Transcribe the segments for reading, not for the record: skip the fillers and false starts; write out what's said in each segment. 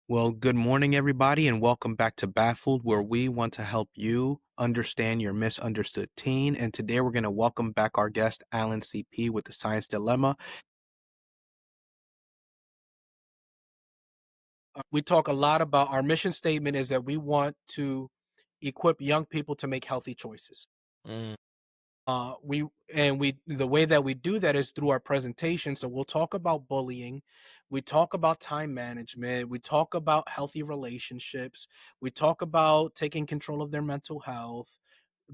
Well, good morning, everybody, and welcome back to Baffled, where we want to help you understand your misunderstood teen. And today we're going to welcome back our guest, Allan CP, with the Science Dilemma. We talk a lot about our mission statement is that we want to equip young people to make healthy choices. Mm. We the way that we do that is through our presentation. So we'll talk about bullying, we talk about time management, we talk about healthy relationships, we talk about taking control of their mental health,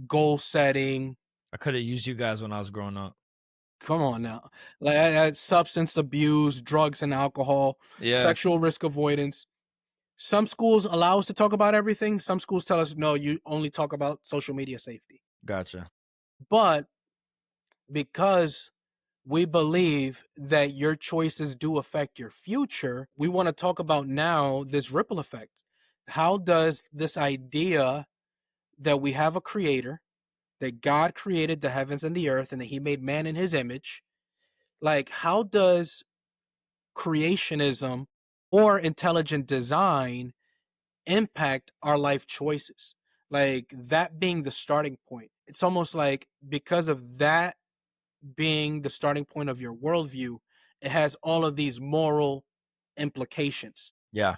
goal setting. I could have used you guys when I was growing up. Come on now, like substance abuse, drugs and alcohol, Yeah, sexual risk avoidance. Some schools allow us to talk about everything. Some schools tell us no, you only talk about social media safety. gotcha. But because we believe that your choices do affect your future, we want to talk about now this ripple effect. How does this idea that we have a creator, that God created the heavens and the earth, and that he made man in his image, like how does creationism or intelligent design impact our life choices? Like that being the starting point. It's almost like because of that being the starting point of your worldview, it has all of these moral implications. Yeah,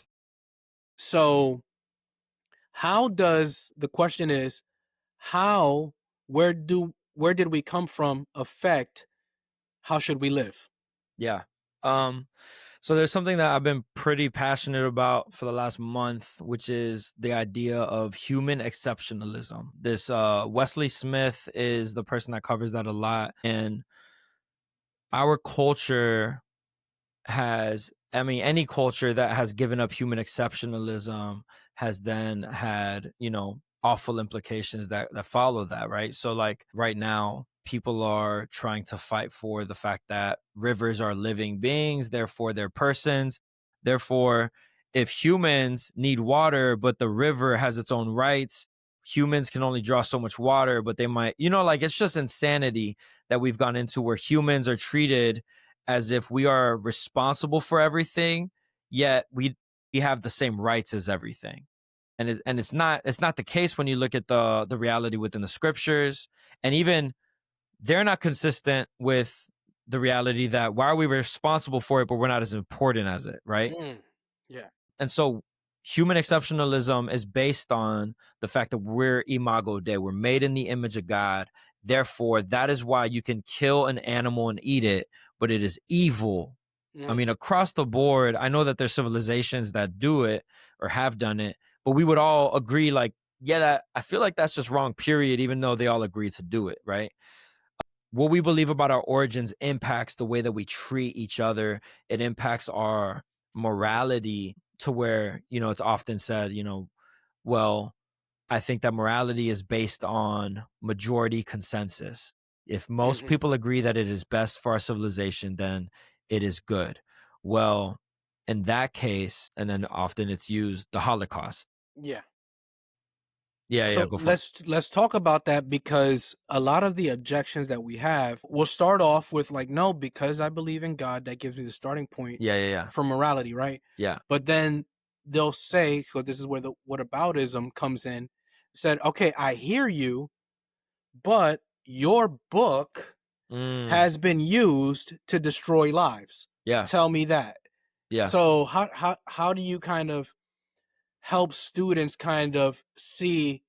So, how does the question is how where did we come from affect how should we live? yeah. Um, so there's something that I've been pretty passionate about for the last month, which is the idea of human exceptionalism. This Wesley Smith is the person that covers that a lot, and our culture has, I mean, any culture that has given up human exceptionalism has then had, awful implications that follow that, right? So like right now, people are trying to fight for the fact that rivers are living beings, therefore they're persons. Therefore, if humans need water, but the river has its own rights, humans can only draw so much water, but they might, like it's just insanity that we've gone into where humans are treated as if we are responsible for everything, yet we have the same rights as everything. And it's not the case when you look at the reality within the scriptures, and even they're not consistent with the reality that why are we responsible for it, but we're not as important as it, right? Mm, yeah. And so human exceptionalism is based on the fact that we're Imago Dei, we're made in the image of God. Therefore, that is why you can kill an animal and eat it, but it is evil. I Mm, mean, across the board, I know that there's civilizations that do it or have done it, but we would all agree, like, yeah, I feel like that's just wrong, period, even though they all agree to do it, right? What we believe about our origins impacts the way that we treat each other. It impacts our morality to where, it's often said, well, I think that morality is based on majority consensus. If most mhm. people agree that it is best for our civilization, then it is good. Well, in that case, and then often it's used the Holocaust. Yeah. Yeah, yeah, So go for it. let's talk about that because a lot of the objections that we have will start off with like no, because I believe in God, that gives me the starting point Yeah, yeah, yeah. for morality, right? Yeah. But then they'll say, because this is where the whataboutism comes in, said, okay, I hear you, but your book Mm, has been used to destroy lives. yeah, Tell me that. yeah. So how do you kind of help students kind of see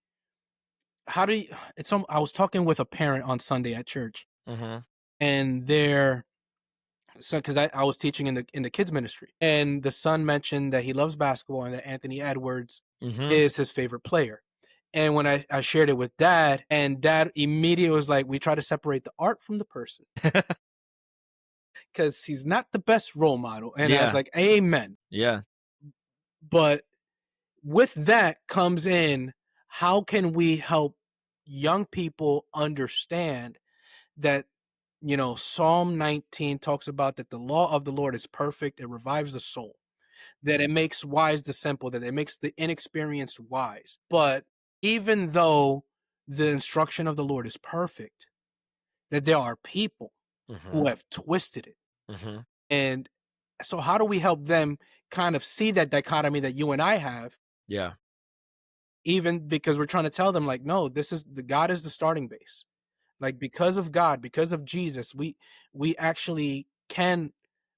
how do you, I was talking with a parent on Sunday at church, Hmm. and they're so because I was teaching in the kids ministry, and the son mentioned that he loves basketball and that Anthony Edwards Hmm. is his favorite player. And when I shared it with dad, and dad immediately was like, we try to separate the art from the person because he's not the best role model. And I was Yeah, like, amen. yeah, But with that comes in how can we help young people understand that Psalm 19 talks about that the law of the Lord is perfect, it revives the soul, that it makes wise the simple, that it makes the inexperienced wise. But even though the instruction of the Lord is perfect, that there are people hmm, who have twisted it. hmm. And so how do we help them kind of see that dichotomy that you and I have, Yeah. even because we're trying to tell them like, no, this is the God is the starting base. Like because of God, because of Jesus, we actually can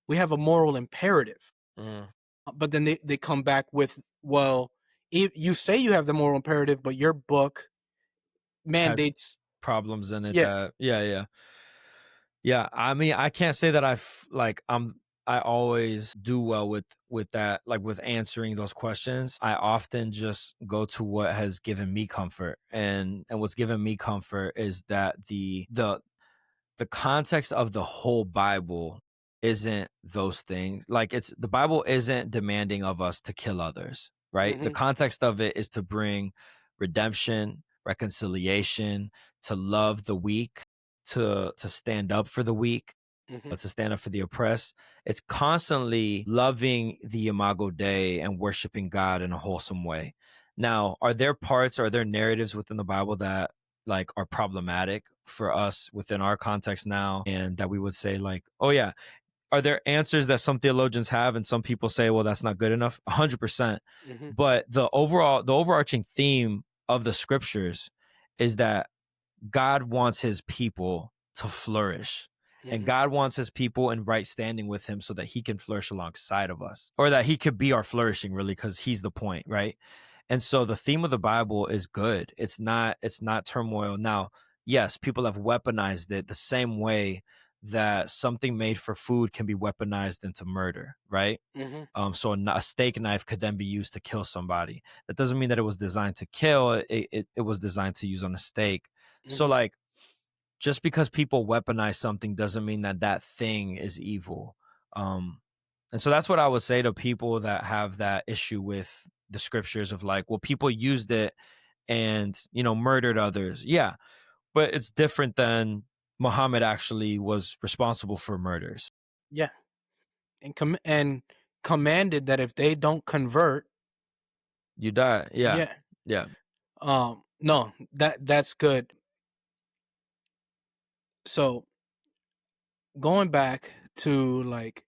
we have a moral imperative. Mm. But then they come back with, well, if you say you have the moral imperative, but your book Has mandates, problems in it yeah, that yeah. Yeah, I mean, I can't say that I always do well with that, like with answering those questions. I often just go to what has given me comfort, and what's given me comfort is that the context of the whole Bible isn't those things. Like it's the Bible isn't demanding of us to kill others, right? The mm-hmm, context of it is to bring redemption, reconciliation, to love the weak, to stand up for the weak, mm-hmm, to stand up for the oppressed. It's constantly loving the Imago Dei and worshiping God in a wholesome way. Now, are there narratives within the Bible that like are problematic for us within our context now, and that we would say like, oh yeah, are there answers that some theologians have and some people say, well, that's not good enough? 100%. mm-hmm, But the overarching theme of the scriptures is that God wants his people to flourish. And mm-hmm, God wants his people in right standing with him so that he can flourish alongside of us, or that he could be our flourishing, really, because he's the point, right? And so the theme of the Bible is good. It's not turmoil. Now, yes, people have weaponized it the same way that something made for food can be weaponized into murder, right? mm-hmm, So a steak knife could then be used to kill somebody. That doesn't mean that it was designed to kill. It was designed to use on a steak. So mm-hmm. like, just because people weaponize something doesn't mean that that thing is evil. Um, and so that's what I would say to people that have that issue with the scriptures of like, well, people used it and, murdered others. Yeah, but it's different than Muhammad actually was responsible for murders. Yeah, and commanded that if they don't convert, You die. Yeah. yeah, Yeah. no, that's good. So going back to like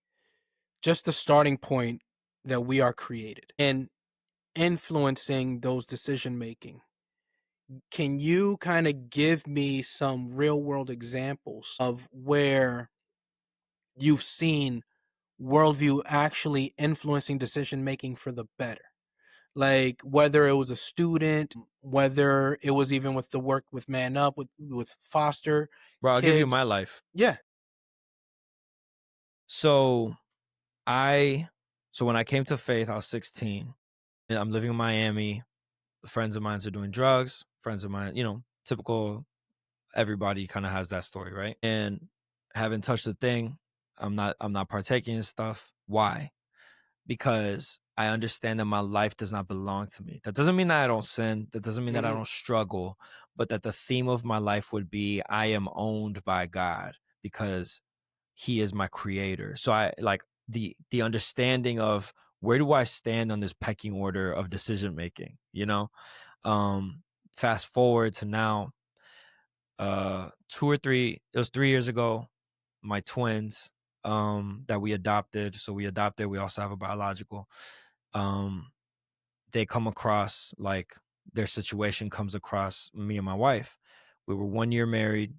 just the starting point that we are created and influencing those decision making. Can you kind of give me some real world examples of where you've seen worldview actually influencing decision making for the better? Like whether it was a student, whether it was even with the work with Man Up, with foster Bro, I'll give you kids. my life. Yeah. So I, so when I came to faith, I was 16. And I'm living in Miami. Friends of mine are doing drugs. Friends of mine, typical, everybody kind of has that story, right? And haven't touched a thing. I'm not partaking in stuff. Why? Because I understand that my life does not belong to me. That doesn't mean that I don't sin. That doesn't mean that I Mm-hmm. don't struggle, but that the theme of my life would be I am owned by God because he is my creator. So I like the understanding of where do I stand on this pecking order of decision making, Um fast forward to now, 3 years ago, my twins that we adopted. So we adopted, we also have a biological. Um they come across like their situation comes across me and my wife. We were 1 year married.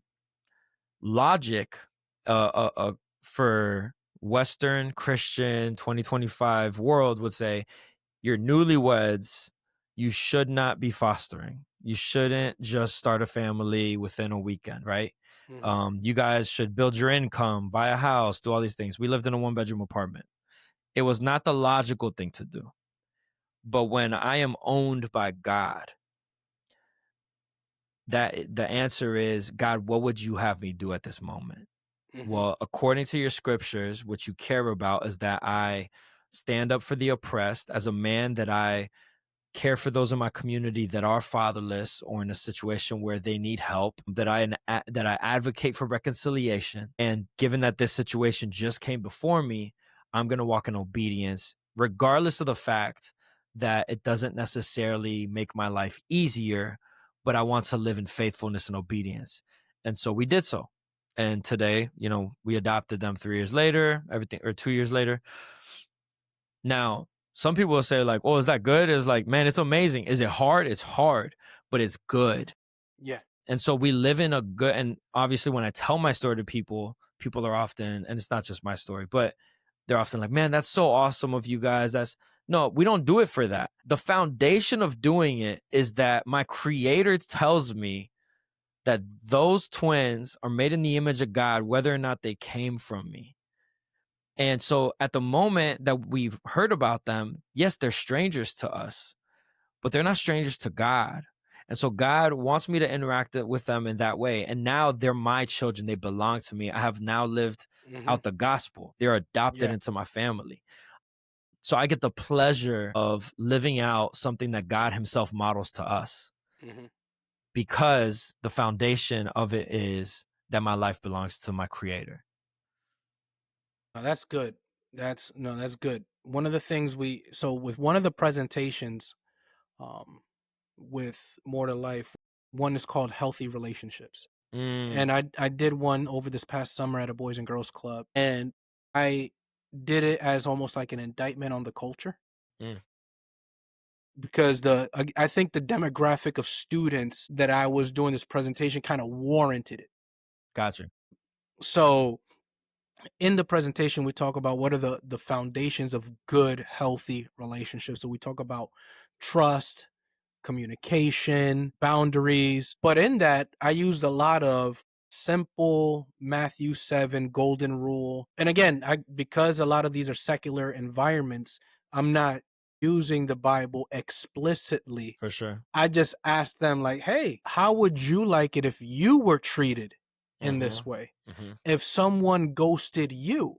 Logic for Western Christian 2025 world would say you're newlyweds, you should not be fostering. You shouldn't just start a family within a weekend, right? Mm-hmm. You guys should build your income, buy a house, do all these things. We lived in a 1 bedroom apartment. It was not the logical thing to do. But when I am owned by God, that the answer is, God, what would you have me do at this moment? Mm-hmm. Well, according to your scriptures, what you care about is that I stand up for the oppressed as a man, that I care for those in my community that are fatherless or in a situation where they need help, that I advocate for reconciliation. And given that this situation just came before me, I'm going to walk in obedience, regardless of the fact that it doesn't necessarily make my life easier, but I want to live in faithfulness and obedience. And so we did so. And today, we adopted them 3 years later, everything, or 2 years later. Now, some people will say like, "Oh, is that good?" It's like, man, it's amazing. Is it hard? It's hard, but it's good. Yeah. And so we live in a good, and obviously when I tell my story to people, people are often, and it's not just my story, but they're often like, man, that's so awesome of you guys. That's no, we don't do it for that. The foundation of doing it is that my creator tells me that those twins are made in the image of God, whether or not they came from me. And so at the moment that we've heard about them, yes, they're strangers to us, but they're not strangers to God. And so God wants me to interact with them in that way. And now they're my children. They belong to me. I have now lived Hmm. out the gospel. They're adopted Yeah. into my family. So I get the pleasure of living out something that God himself models to us, Hmm. because the foundation of it is that my life belongs to my creator. That's good. That's good. One of the things with one of the presentations, um, with More to Life, one is called Healthy Relationships. Mm, And I did one over this past summer at a Boys and Girls Club, and I did it as almost like an indictment on the culture, mm, because I think the demographic of students that I was doing this presentation kind of warranted it. gotcha. So in the presentation, we talk about what are the foundations of good, healthy relationships. So we talk about trust, communication, boundaries. But in that, I used a lot of simple Matthew 7 golden rule. And again, because a lot of these are secular environments, I'm not using the Bible explicitly. For sure. I just asked them, like, hey, how would you like it if you were treated in Mm-hmm. this way? Mm-hmm. If someone ghosted you,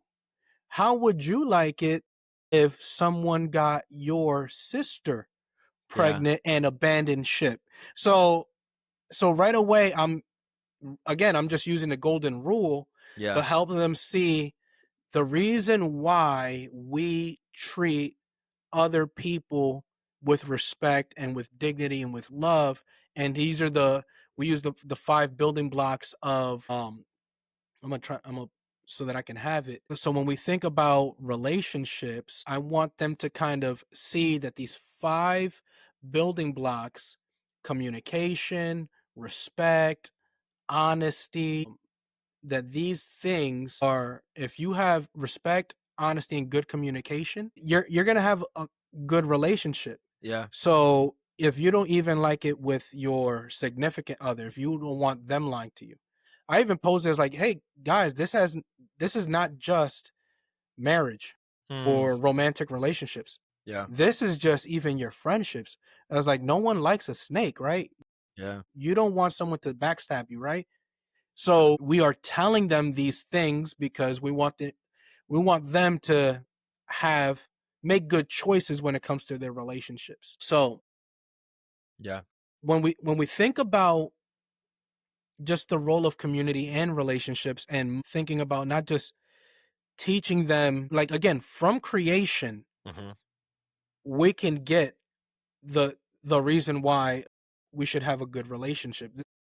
how would you like it if someone got your sister Yeah. pregnant and abandoned ship? So right away, I'm just using the golden rule to Yeah. help them see the reason why we treat other people with respect and with dignity and with love. And these are we use the five building blocks of I'm gonna so that I can have it. So when we think about relationships, I want them to kind of see that these five building blocks: communication, respect, honesty, that these things are, if you have respect, honesty, and good communication, you're gonna have a good relationship. Yeah. So if you don't even like it with your significant other, if you don't want them lying to you, I even posed it as like, hey guys, this is not just marriage Mm, or romantic relationships. yeah. This is just even your friendships. I was like, no one likes a snake, right? Yeah. You don't want someone to backstab you, right? So we are telling them these things because we want them to have make good choices when it comes to their relationships. So Yeah. when we think about just the role of community and relationships, and thinking about not just teaching them, like, again, from creation, Mm-hmm. we can get the reason why we should have a good relationship.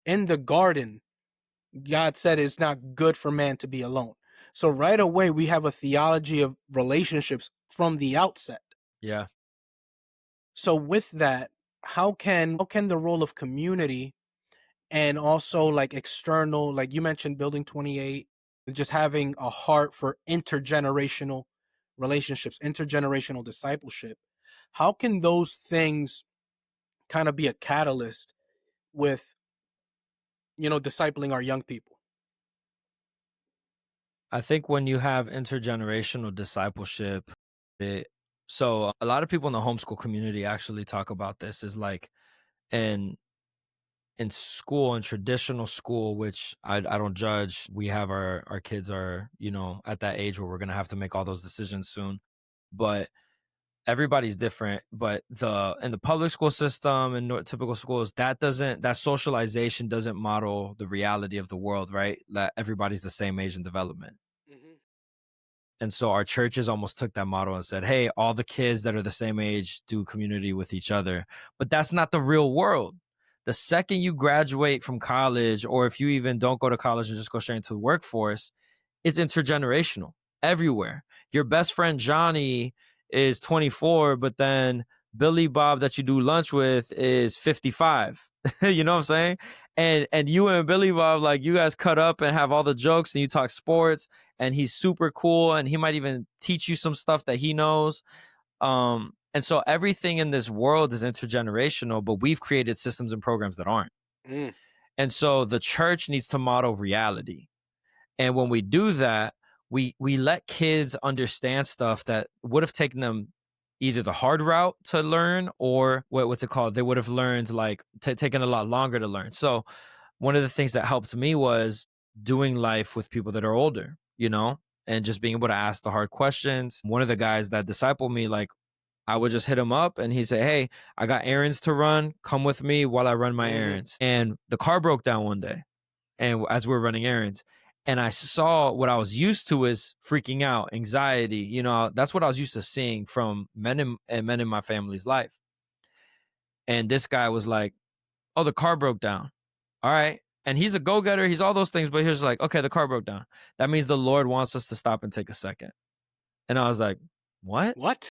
In the garden, God said it's not good for man to be alone. So right away we have a theology of relationships from the outset. Yeah. So with that, how can the role of community and also like external, like you mentioned building 28, just having a heart for intergenerational relationships, intergenerational discipleship, how can those things kind of be a catalyst with, discipling our young people? I think when you have intergenerational discipleship, it so a lot of people in the homeschool community actually talk about this is like in in school, in traditional school, which I don't judge. We have our kids are, at that age where we're gonna have to make all those decisions soon. But everybody's different. But the in the public school system and typical schools, that socialization doesn't model the reality of the world, right? That everybody's the same age in development. Mm-hmm. And so our churches almost took that model and said, hey, all the kids that are the same age do community with each other. But that's not the real world. The second you graduate from college, or if you even don't go to college and just go straight into the workforce, it's intergenerational everywhere. Your best friend, Johnny, is 24, but then Billy Bob that you do lunch with is 55. You know what I'm saying? And you and Billy Bob, like, you guys cut up and have all the jokes and you talk sports, and he's super cool and he might even teach you some stuff that he knows. And so everything in this world is intergenerational, but we've created systems and programs that aren't. Mm. And so the church needs to model reality. And when we do that, we let kids understand stuff that would have taken them either the hard route to learn, or what's it called? They would have learned like taken a lot longer to learn. So one of the things that helped me was doing life with people that are older, and just being able to ask the hard questions. One of the guys that discipled me, like, I would just hit him up and he'd say, "Hey, I got errands to run. Come with me while I run my errands." And the car broke down one day, and as we were running errands, and I saw what I was used to is freaking out, anxiety. That's what I was used to seeing from men in my family's life. And this guy was like, "Oh, the car broke down. All right." And he's a go-getter. He's all those things, but he was like, "Okay, the car broke down. That means the Lord wants us to stop and take a second." And I was like, "What?" What?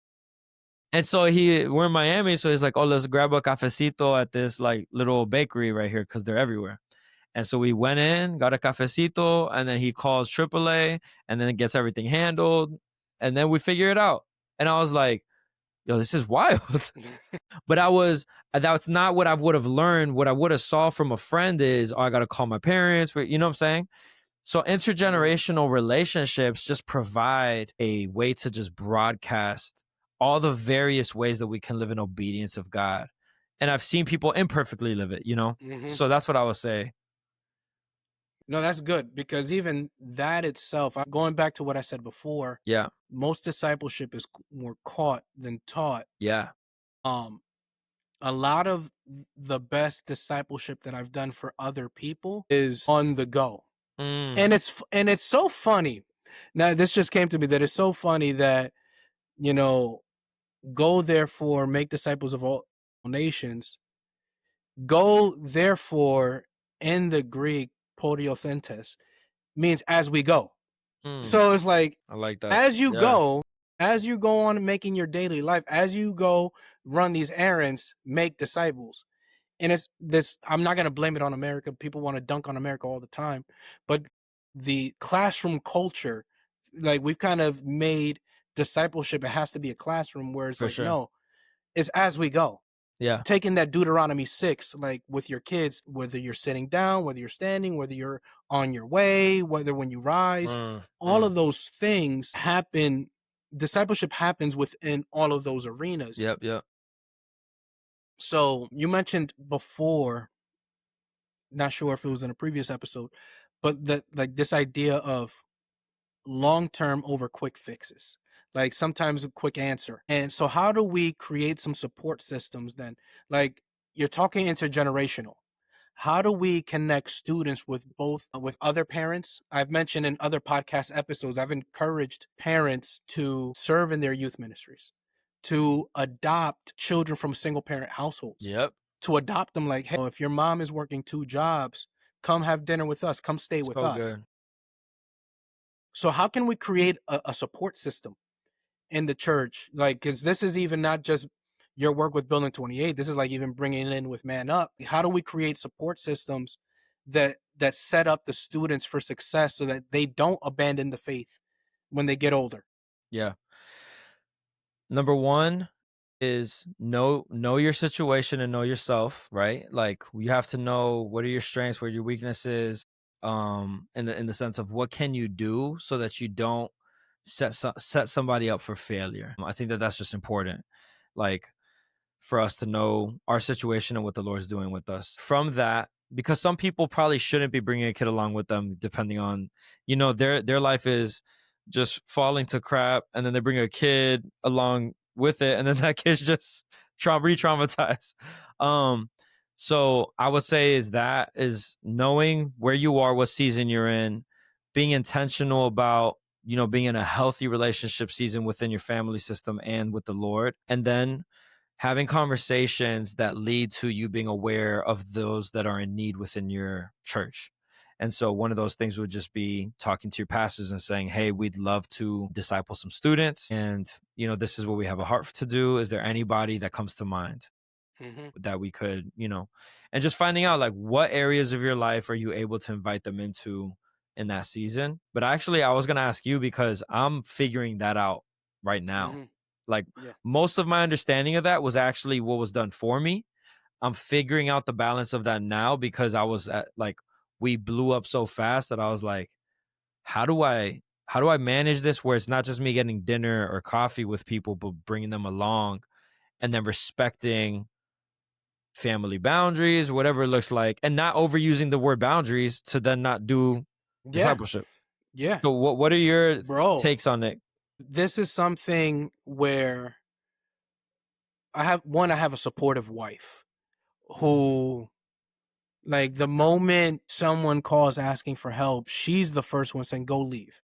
And so we're in Miami, so he's like, "Oh, let's grab a cafecito at this like little bakery right here because they're everywhere." And so we went in, got a cafecito, and then he calls AAA, and then gets everything handled, and then we figure it out. And I was like, "Yo, this is wild." But that's not what I would have learned. What I would have saw from a friend is, "Oh, I got to call my parents." You know what I'm saying? So intergenerational relationships just provide a way to just broadcast all the various ways that we can live in obedience of God. And I've seen people imperfectly live it. So that's what I would say. No, that's good, because even that itself, going back to what I said before, Yeah. most discipleship is more caught than taught. Yeah. Um, a lot of the best discipleship that I've done for other people is on the go. Mm, And it's so funny. Now, this just came to me that it's so funny that, go therefore make disciples of all nations. Go therefore, in the Greek, podiothentes, means as we go. mm. So it's like, I like that. as you Yeah, go, as you go on making your daily life, as you go run these errands, make disciples. And it's this, I'm not going to blame it on America. People want to dunk on America all the time, but the classroom culture, like, we've kind of made discipleship, it has to be a classroom, where it's for like, sure. no, it's as we go. Yeah, Taking that Deuteronomy 6, like, with your kids, whether you're sitting down, whether you're standing, whether you're on your way, whether when you rise, all of those things happen. Discipleship happens within all of those arenas. Yep, yep. So you mentioned before, not sure if it was in a previous episode, but that, like, this idea of long term over quick fixes, like sometimes a quick answer. And so how do we create some support systems then? Like, you're talking intergenerational. How do we connect students with both, with other parents? I've mentioned in other podcast episodes, I've encouraged parents to serve in their youth ministries, to adopt children from single parent households, Yep. to adopt them. Like, hey, if your mom is working 2 jobs, come have dinner with us, come stay with So us. good. So how can we create a support system in the church? Like, because this is even not just your work with Building 28. This is like even bringing it in with Man Up. How do we create support systems that set up the students for success, so that they don't abandon the faith when they get older? Yeah. Number one is know your situation and know yourself, right? Like, you have to know what are your strengths, what are your weaknesses, in the sense of what can you do so that you don't set somebody up for failure. I think that that's just important. Like, for us to know our situation and what the Lord's doing with us. From that, because some people probably shouldn't be bringing a kid along with them, depending on, their life is just falling to crap, and then they bring a kid along with it, and then that kid's just re-traumatized. So I would say is knowing where you are, what season you're in, being intentional about being in a healthy relationship season within your family system and with the Lord, and then having conversations that lead to you being aware of those that are in need within your church. And so one of those things would just be talking to your pastors and saying, hey, we'd love to disciple some students. And, this is what we have a heart to do. Is there anybody that comes to mind Hmm. that we could, and just finding out like what areas of your life are you able to invite them into in that season. But actually, I was going to ask you because I'm figuring that out right now. Hmm. Like Yeah. most of my understanding of that was actually what was done for me. I'm figuring out the balance of that now because I was at like, we blew up so fast that I was like, how do I manage this where it's not just me getting dinner or coffee with people, but bringing them along and then respecting family boundaries, whatever it looks like, and not overusing the word boundaries to then not do Yeah. discipleship. Yeah. So what are your Bro, takes on it? this is something where I have a supportive wife who, like, the moment someone calls asking for help, she's the first one saying, go leave.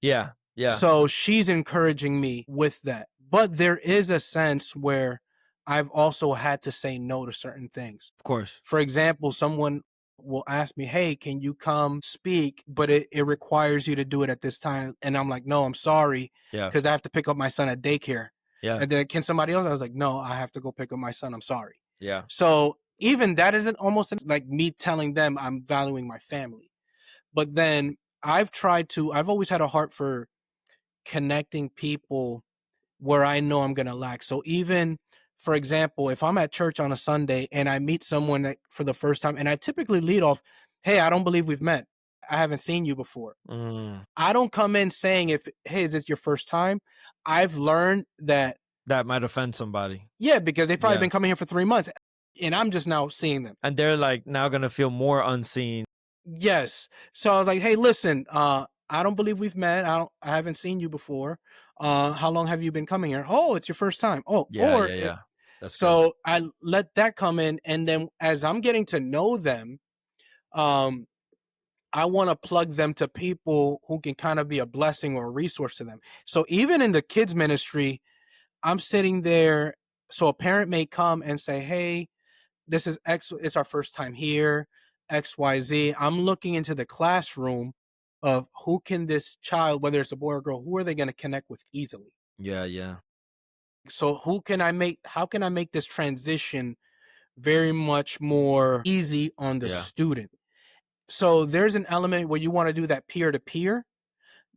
Yeah, yeah, So she's encouraging me with that. But there is a sense where I've also had to say no to certain things. of course. For example, someone will ask me, hey, can you come speak? But it requires you to do it at this time. And I'm like, no, I'm sorry, Yeah, because I have to pick up my son at daycare. yeah, And then can somebody else? I was like, no, I have to go pick up my son. I'm sorry. yeah. So even that isn't almost like me telling them I'm valuing my family. But then I've always had a heart for connecting people where I know I'm going to lack. So even, for example, if I'm at church on a Sunday and I meet someone that, for the first time, and I typically lead off, hey, I don't believe we've met. I haven't seen you before. Mm, I don't come in saying, hey, is this your first time? I've learned that, that might offend somebody. yeah, because they've probably Yeah. been coming here for 3 months and I'm just now seeing them. And they're like now gonna feel more unseen. Yes. So I was like, hey, listen, I don't believe we've met. I haven't seen you before. How long have you been coming here? Oh, it's your first time. Oh, Yeah, yeah, yeah. That's good. so I let that come in, and then as I'm getting to know them, um, I want to plug them to people who can kind of be a blessing or a resource to them. So even in the kids ministry, I'm sitting there. So a parent may come and say, hey, this is X, it's our first time here, XYZ. I'm looking into the classroom of who can this child, whether it's a boy or girl, who are they going to connect with easily? Yeah, yeah, So how can I make this transition very much more easy on the yeah. student? So there's an element where you want to do that peer to peer,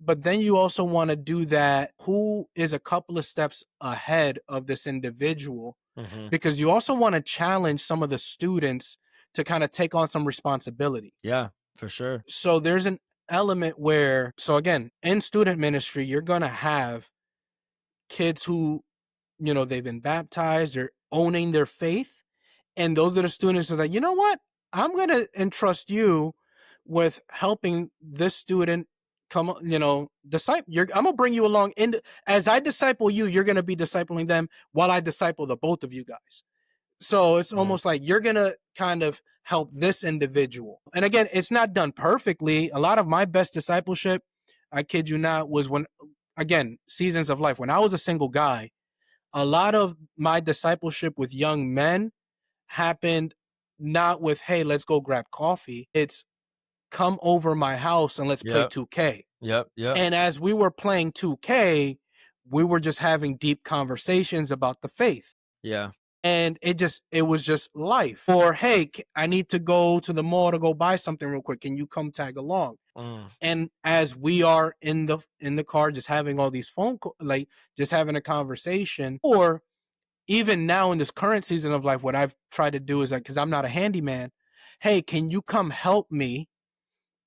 but then you also want to do that who is a couple of steps ahead of this individual, Hmm. because you also want to challenge some of the students to kind of take on some responsibility. Yeah, for sure. So there's an element where, so again, in student ministry, you're going to have kids who, they've been baptized, they're owning their faith. And those are the students that are like, you know what? I'm going to entrust you with helping this student come, disciple. I'm going to bring you along. As I disciple you, you're going to be discipling them while I disciple the both of you guys. So it's Mm, almost like you're going to kind of help this individual. And again, it's not done perfectly. A lot of my best discipleship, I kid you not, was when, again, seasons of life. When I was a single guy, a lot of my discipleship with young men happened not with, hey, let's go grab coffee. It's come over my house and let's play yep, 2K. yep, yep. And as we were playing 2K, we were just having deep conversations about the faith. Yeah. And it was just life. Or, hey, I need to go to the mall to go buy something real quick. Can you come tag along? Mm, And as we are in the car just having all these phone calls, like just having a conversation, or even now in this current season of life, what I've tried to do is like, because I'm not a handyman, hey, can you come help me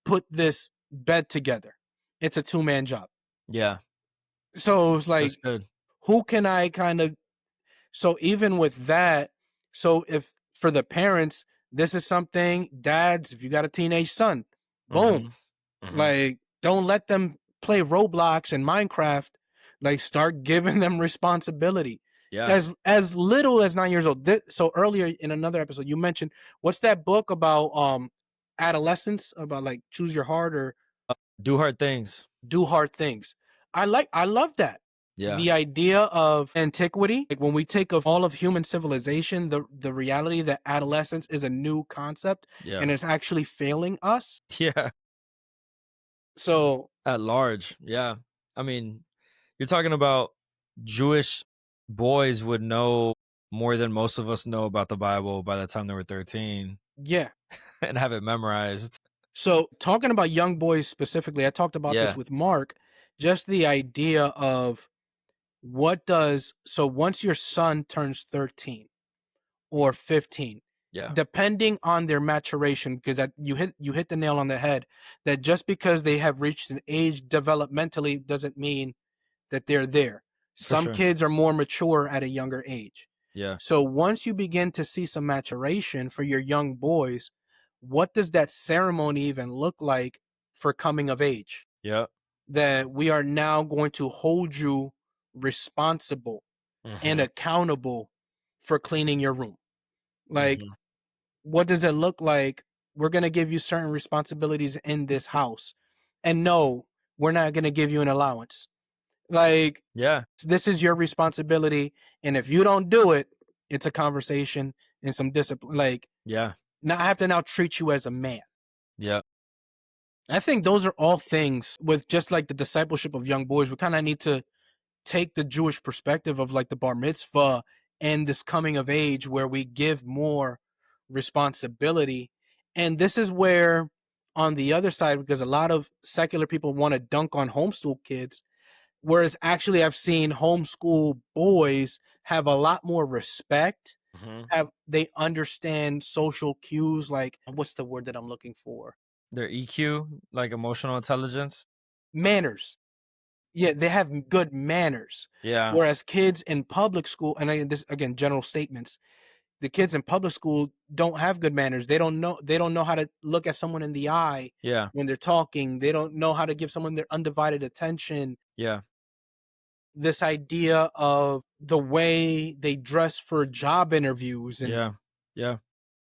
put this bed together? It's a 2-man job. yeah, So it's that's like, good. who can I kind of, so even with that, so if for the parents, this is something, dads, if you got a teenage son, boom, Mhm, mhm. like, don't let them play Roblox and Minecraft. Like, start giving them responsibility. Yeah. As little as 9 years old. So earlier in another episode, you mentioned, what's that book about adolescence, about like choose your heart or Do hard things. do hard things. I love that. Yeah. The idea of antiquity, like when we take of all of human civilization, the reality that adolescence is a new concept Yeah. and it's actually failing us. Yeah. So At large. Yeah. I mean, you're talking about Jewish boys would know more than most of us know about the Bible by the time they were 13 yeah. and have it memorized. So talking about young boys specifically, I talked about this Yeah. with Mark, just the idea of so once your son turns 13 or 15, Yeah. depending on their maturation, because you hit the nail on the head, that just because they have reached an age developmentally doesn't mean that they're there. For Some sure. kids are more mature at a younger age. Yeah. So once you begin to see some maturation for your young boys, what does that ceremony even look like for coming of age? Yeah. That we are now going to hold you responsible and Hmm. accountable for cleaning your room. Like, Hmm. what does it look like? We're going to give you certain responsibilities in this house. And no, we're not going to give you an allowance. Like, Yeah. this is your responsibility. And if you don't do it, it's a conversation and some discipline. Like, Yeah. now I have to now treat you as a man. Yeah. I think those are all things with just like the discipleship of young boys. We kind of need to take the Jewish perspective of like the bar mitzvah and this coming of age where we give more responsibility. And this is where, on the other side, because a lot of secular people want to dunk on homeschool kids, whereas actually I've seen homeschool boys have a lot more respect. Hmm. They understand social cues, like what's the word that I'm looking for? Their EQ, like emotional intelligence. Manners. Yeah, they have good manners. Yeah. Whereas kids in public school, and this again, general statements, the kids in public school don't have good manners. They don't know how to look at someone in the eye Yeah. when they're talking. They don't know how to give someone their undivided attention. Yeah. This idea of the way they dress for job interviews. And Yeah. Yeah.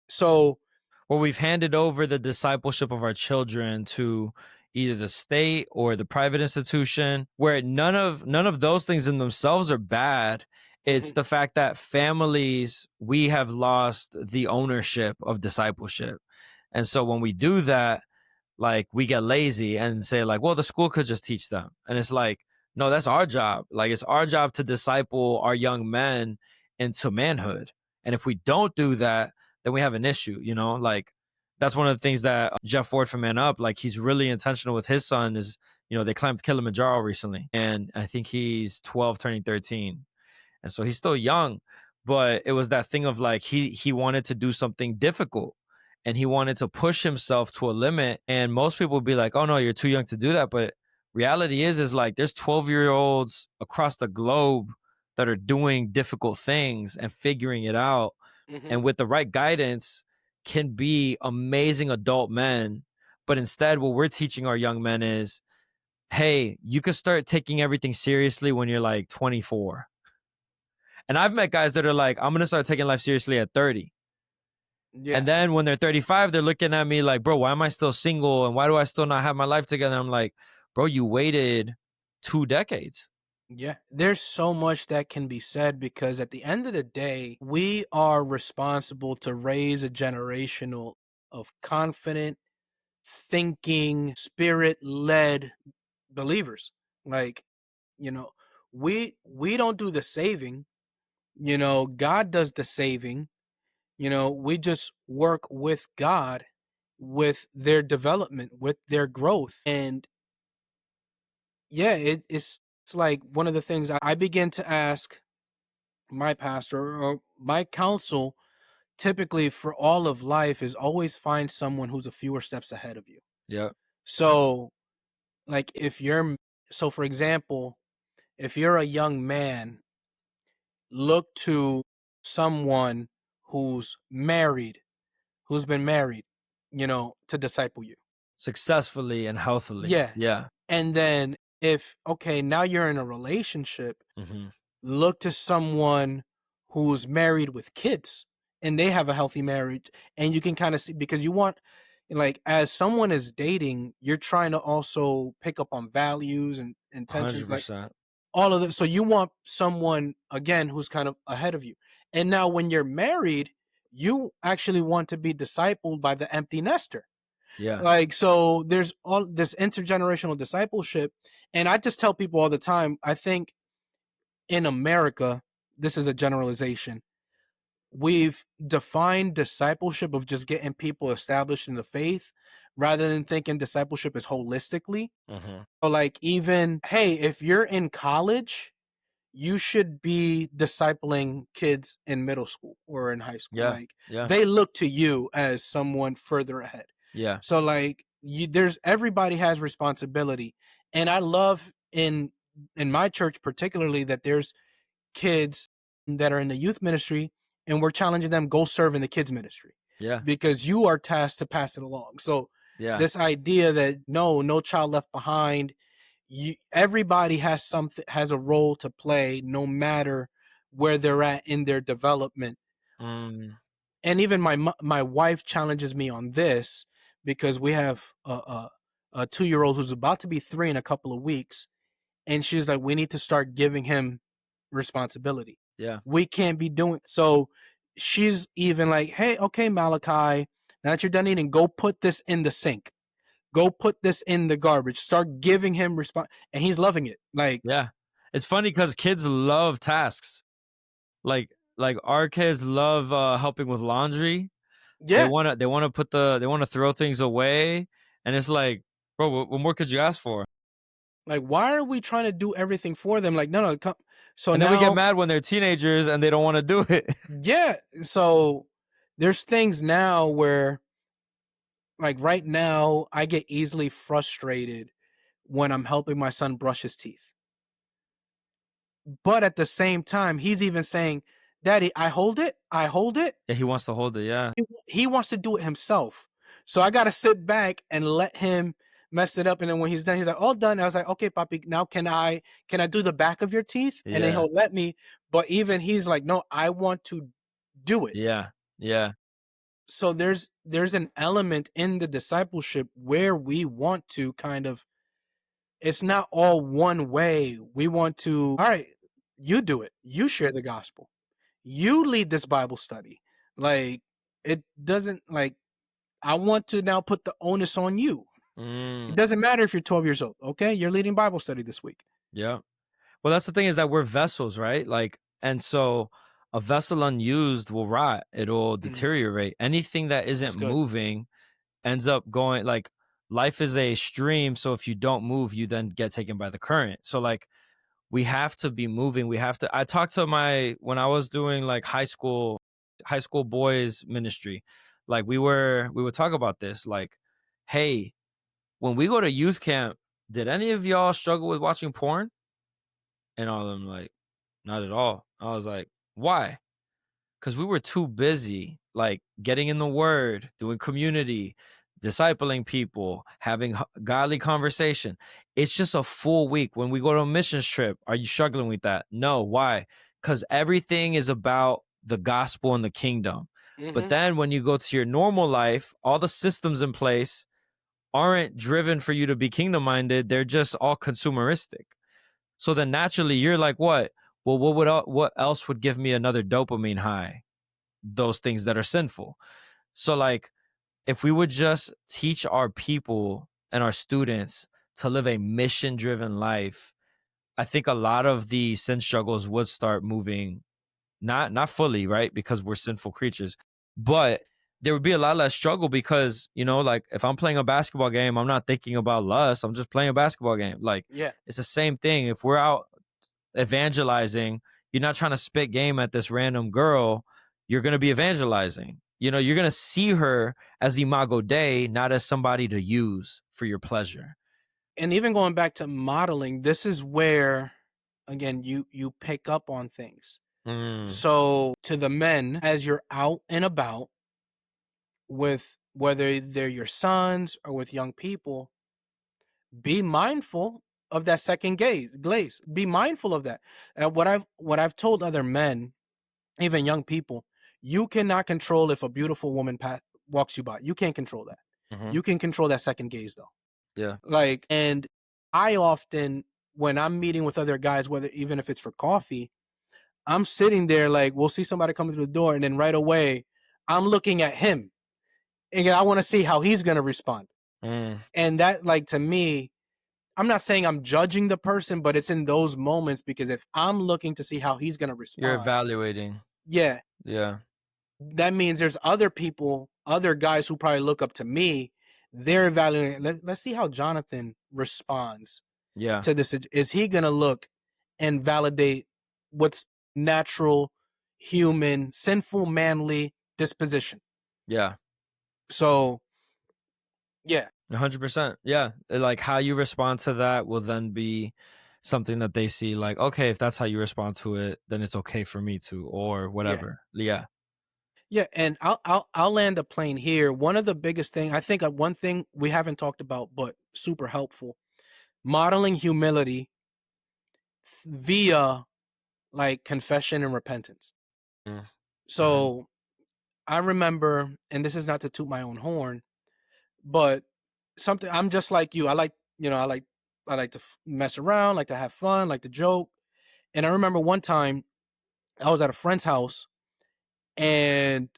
so Well, we've handed over the discipleship of our children to either the state or the private institution, where none of those things in themselves are bad. It's mhm, the fact that families, we have lost the ownership of discipleship. And so when we do that, like we get lazy and say like, well, the school could just teach them. And it's like, no, that's our job. Like it's our job to disciple our young men into manhood. And if we don't do that, then we have an issue, like that's one of the things that Jeff Ford from Man Up, like he's really intentional with his son is, they climbed Kilimanjaro recently and I think he's 12 turning 13. And so he's still young, but it was that thing of like he wanted to do something difficult and he wanted to push himself to a limit. And most people would be like, "Oh no, you're too young to do that." But reality is like there's 12-year-olds across the globe that are doing difficult things and figuring it out. mhm. And with the right guidance can be amazing adult men. But instead, what we're teaching our young men is, hey, you can start taking everything seriously when you're like 24. And I've met guys that are like, I'm gonna start taking life seriously at 30. Yeah, And then when they're 35, they're looking at me like, bro, why am I still single? And why do I still not have my life together? I'm like, bro, you waited 2 decades. yeah. There's so much that can be said because at the end of the day, we are responsible to raise a generational of confident, thinking, spirit-led believers. Like, you know, we don't do the saving. God does the saving. We just work with God, with their development, with their growth. And yeah, it's like one of the things I begin to ask my pastor or my counsel typically for all of life is always find someone who's a fewer steps ahead of you. Yeah. So, like so for example, if you're a young man, look to someone who's married, who's been married, to disciple you. Successfully and healthily. Yeah. Yeah. And then if okay, now you're in a relationship, Hmm. look to someone who's married with kids and they have a healthy marriage, and you can kind of see, because you want, like, as someone is dating, you're trying to also pick up on values and intentions, like 100%. all of this. So you want someone again who's kind of ahead of you. And now when you're married, you actually want to be discipled by the empty nester. Yeah. Like, so there's all this intergenerational discipleship. And I just tell people all the time, I think in America, this is a generalization. We've defined discipleship of just getting people established in the faith rather than thinking discipleship is holistically. Mm-hmm. So like, even, hey, if you're in college, you should be discipling kids in middle school or in high school. Yeah. Like, Yeah. they look to you as someone further ahead. Yeah. So like, there's everybody has responsibility. And I love in my church particularly that there's kids that are in the youth ministry, and we're challenging them, go serve in the kids ministry Yeah. because you are tasked to pass it along. So Yeah. this idea that no child left behind, everybody has a role to play no matter where they're at in their development. Mm. And even my wife challenges me on this because we have a 2-year-old who's about to be 3 in a couple of weeks, and she's like, we need to start giving him responsibility. Yeah. We can't be doing so. She's even like, hey, okay, Malachi, now that you're done eating, go put this in the sink. Go put this in the garbage. Start giving him response, and he's loving it. Like, Yeah. It's funny because kids love tasks. Like our kids love helping with laundry. yeah, They wanna they wanna throw things away, and it's like, bro, what more could you ask for? like, why are we trying to do everything for them? Like, no, come. So And then we get now, mad when they're teenagers and they don't want to do it. yeah. So there's things now where, like, right now, I get easily frustrated when I'm helping my son brush his teeth. But at the same time, he's even saying, Daddy, I hold it. I hold it. Yeah, he wants to hold it. Yeah, He wants to do it himself. So I got to sit back and let him mess it up. And then when he's done, he's like, all done. I was like, okay, Papi, now can I do the back of your teeth? And then yeah, he'll let me. But even he's like, no, I want to do it. yeah, yeah. So there's an element in the discipleship where we want to kind of, it's not all one way. We want to, all right, you do it. You share the gospel. You lead this Bible study. Like, it doesn't, like, I want to now put the onus on you. It Mm, doesn't matter if you're 12 years old. Okay. You're leading Bible study this week. yeah. Well, that's the thing, is that we're vessels, right? Like, and so a vessel unused will rot. It'll Mm, deteriorate. Anything that that's isn't good. moving ends up going, like, life is a stream. So if you don't move, you then get taken by the current. So like, we have to be moving. We have to. I talked to when I was doing like high school boys ministry. Like we would talk about this. Like, hey, when we go to youth camp, did any of y'all struggle with watching porn? And all of them like, not at all. I was like, why? Because we were too busy, like getting in the word, doing community, discipling people, having godly conversation. It's just a full week. When we go to a missions trip, are you struggling with that? No. Why? Because everything is about the gospel and the kingdom. But Mm-hmm. then when you go to your normal life, all the systems in place aren't driven for you to be kingdom minded. They're just all consumeristic. So then naturally you're like, what? Well, what else would give me another dopamine high? Those things that are sinful. So like, if we would just teach our people and our students to live a mission driven life, I think a lot of the sin struggles would start moving, not fully, right? Because we're sinful creatures, but there would be a lot less struggle because, like if I'm playing a basketball game, I'm not thinking about lust. I'm just playing a basketball game. Like, Yeah. it's the same thing. If we're out evangelizing, you're not trying to spit game at this random girl. You're going to be evangelizing. You're going to see her as Imago Dei, not as somebody to use for your pleasure. And even going back to modeling, this is where, again, you pick up on things. Mm, So to the men, as you're out and about with whether they're your sons or with young people, be mindful of that second glaze. Be mindful of that. And what I've told other men, even young people, you cannot control if a beautiful woman walks you by. You can't control that. hmm You can control that second gaze though. Yeah. Like, and I often when I'm meeting with other guys, whether even if it's for coffee, I'm sitting there like we'll see somebody coming through the door, and then right away I'm looking at him, and I want to see how he's gonna respond. Mm. And that, like, to me, I'm not saying I'm judging the person, but it's in those moments because if I'm looking to see how he's gonna You're respond, evaluating. yeah, Yeah. that means there's other people, other guys who probably look up to me. They're evaluating. Let's see how Jonathan responds Yeah. to this. Is he gonna look and validate what's natural, human, sinful, manly disposition? Yeah. So yeah, 100%. Yeah. Like how you respond to that will then be something that they see like, okay, if that's how you respond to it, then it's okay for me to, or yeah, whatever. Yeah. yeah. And I'll land a plane here. One of the biggest thing I think, one thing we haven't talked about, but super helpful, modeling humility via like confession and repentance. Mm. Mhm. So I remember, and this is not to toot my own horn, but something, I'm just like you. I like, I like to mess around, like to have fun, like to joke. And I remember one time I was at a friend's house, and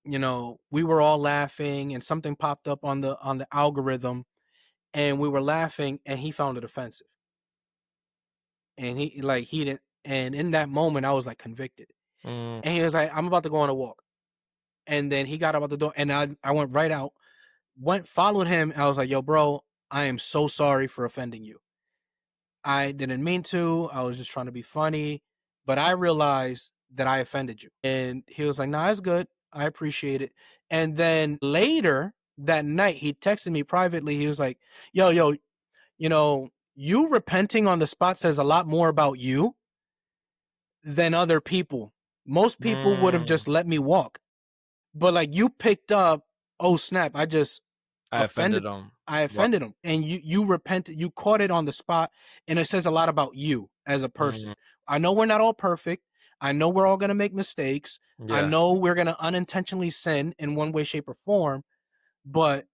we were all laughing, and something popped up on the algorithm, and we were laughing, and he found it offensive, and he didn't. And in that moment, I was like convicted, Mm. and he was like, "I'm about to go on a walk," and then he got up out the door, and I went right out, followed him. I was like, "Yo, bro, I am so sorry for offending you. I didn't mean to. I was just trying to be funny, but I realized that I offended you." And he was like, "Nah, it's good. I appreciate it." And then later that night, he texted me privately. He was like, "Yo, you repenting on the spot says a lot more about you than other people. Most people would have Mm. just let me walk. But like you picked up, oh snap, I offended offended them. I What? offended him. And you repented, you caught it on the spot, and it says a lot about you as a person. Mm. I know we're not all perfect. I know we're all gonna make mistakes. I Yeah. know we're gonna unintentionally sin in one way, shape, or form, but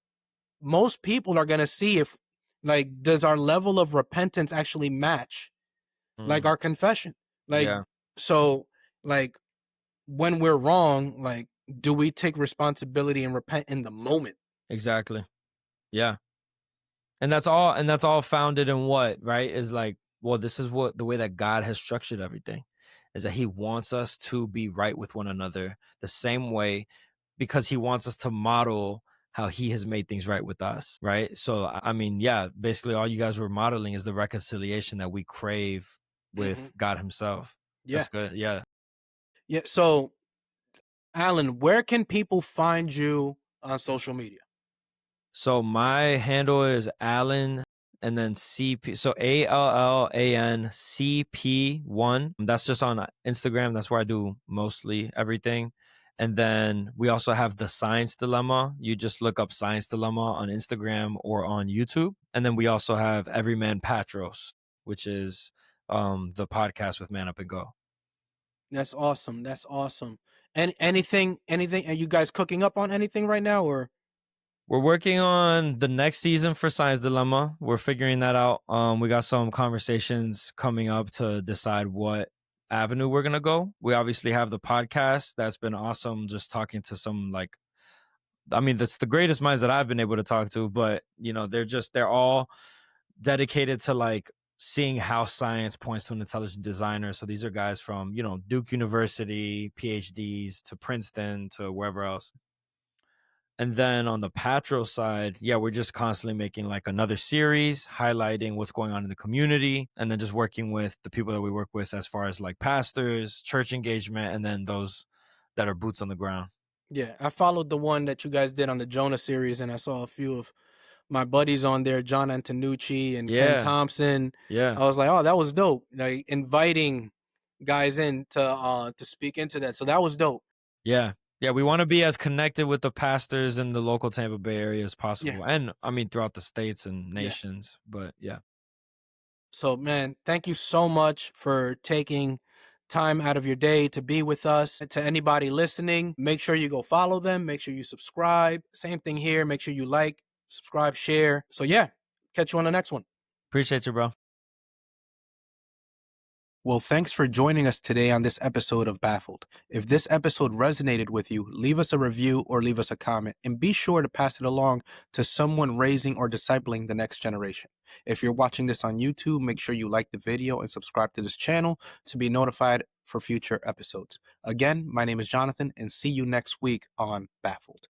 most people are gonna see if like does our level of repentance actually match like Mm. our confession. Like Yeah. so like when we're wrong, like do we take responsibility and repent in the moment? Exactly. Yeah. And that's all founded in what, right? Is like, well, this is what the way that God has structured everything is that he wants us to be right with one another the same way because he wants us to model how he has made things right with us, right? So I mean, yeah, basically all you guys were modeling is the reconciliation that we crave Mm-hmm. with God himself. Yeah. That's good. Yeah. Yeah. So, Alan, where can people find you on social media? So my handle is Allan and then CP. So ALLANCP1. That's just on Instagram. That's where I do mostly everything. And then we also have the Science Dilemma. You just look up Science Dilemma on Instagram or on YouTube. And then we also have Everyman Patros, which is the podcast with Man Up and Go. That's awesome. That's awesome. And anything, are you guys cooking up on anything right now, or? We're working on the next season for Science Dilemma. We're figuring that out. We got some conversations coming up to decide what avenue we're gonna go. We obviously have the podcast. That's been awesome. Just talking to some I mean, that's the greatest minds that I've been able to talk to. But they're all dedicated to like seeing how science points to an intelligent designer. So these are guys from Duke University, PhDs to Princeton to wherever else. And then on the Patro side, yeah, we're just constantly making like another series highlighting what's going on in the community and then just working with the people that we work with as far as like pastors, church engagement, and then those that are boots on the ground. Yeah, I followed the one that you guys did on the Jonah series, and I saw a few of my buddies on there, John Antonucci and Ken Yeah. Thompson. Yeah. I was like, oh, that was dope. Like inviting guys in to speak into that. So that was dope. Yeah. Yeah. We want to be as connected with the pastors in the local Tampa Bay area as Yeah. possible. And I mean, throughout the states and Yeah. nations. But yeah. So, man, thank you so much for taking time out of your day to be with us. To anybody listening, make sure you go follow them. Make sure you subscribe. Same thing here. Make sure you like, subscribe, share. So, yeah, catch you on the next one. Appreciate you, bro. Well, thanks for joining us today on this episode of Baffled. If this episode resonated with you, leave us a review or leave us a comment, and be sure to pass it along to someone raising or discipling the next generation. If you're watching this on YouTube, make sure you like the video and subscribe to this channel to be notified for future episodes. Again, my name is Jonathan, and see you next week on Baffled.